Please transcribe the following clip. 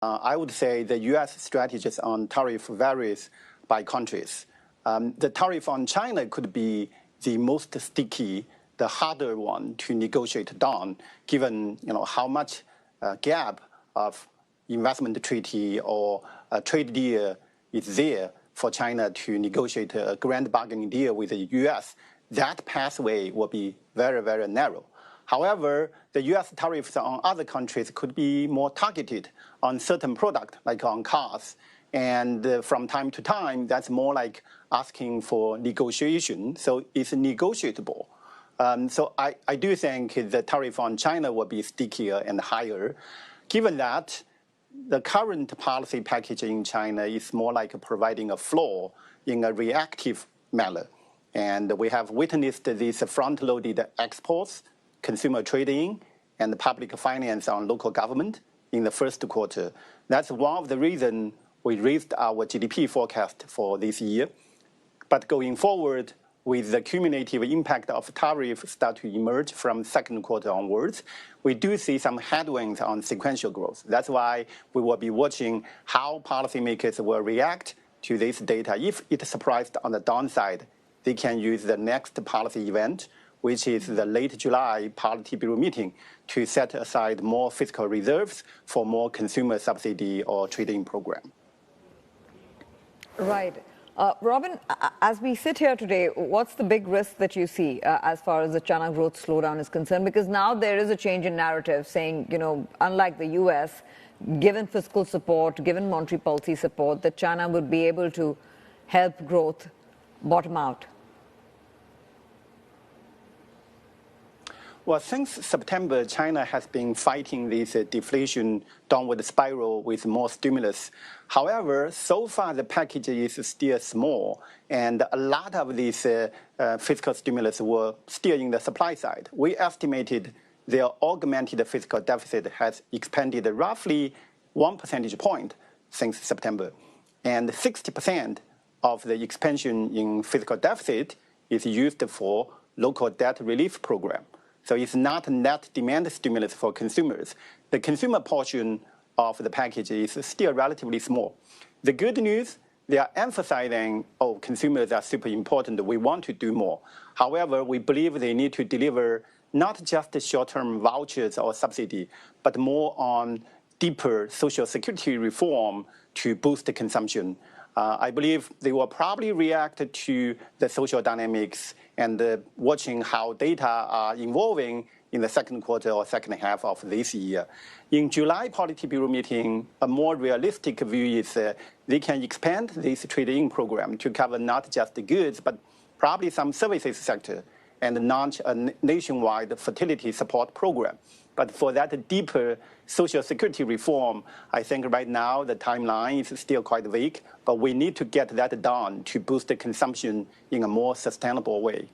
I would say the U.S. strategies on tariff varies by countries. The tariff on China could be the most sticky, the harder one to negotiate down, given how much gap of investment treaty or a trade deal is there for China to negotiate a grand bargaining deal with the U.S. That pathway will be very, very narrow. However, the U.S. tariffs on other countries could be more targeted on certain products, like on cars. And from time to time, that's more like asking for negotiation. So it's negotiable. So I do think the tariff on China will be stickier and higher, given that the current policy package in China is more like providing a floor in a reactive manner. And we have witnessed these front-loaded exports, consumer trading, and public finance on local government in the first quarter. That's one of the reasons we raised our GDP forecast for this year. But going forward, with the cumulative impact of tariffs start to emerge from second quarter onwards, we do see some headwinds on sequential growth. That's why we will be watching how policymakers will react to this data. If it surprised on the downside, they can use the next policy event, which is the late July Politburo meeting, to set aside more fiscal reserves for more consumer subsidy or trading program. Right. Robin, as we sit here today, what's the big risk that you see as far as the China growth slowdown is concerned? Because now there is a change in narrative saying, unlike the U.S., given fiscal support, given monetary policy support, that China would be able to help growth bottom out. Well, since September, China has been fighting this deflation downward spiral with more stimulus. However, so far the package is still small, and a lot of these fiscal stimulus were still in the supply side. We estimated their augmented fiscal deficit has expanded roughly 1 percentage point since September. And 60% of the expansion in fiscal deficit is used for local debt relief program. So it's not a net demand stimulus for consumers. The consumer portion of the package is still relatively small. The good news, they are emphasizing, consumers are super important, we want to do more. However, we believe they need to deliver not just short-term vouchers or subsidy, but more on deeper social security reform to boost the consumption. I believe they will probably react to the social dynamics and watching how data are evolving in the second quarter or second half of this year. In July Politburo meeting, a more realistic view is they can expand this trade-in program to cover not just the goods, but probably some services sector and launch a nationwide fertility support program. But for that deeper social security reform, I think right now the timeline is still quite vague, but we need to get that done to boost the consumption in a more sustainable way.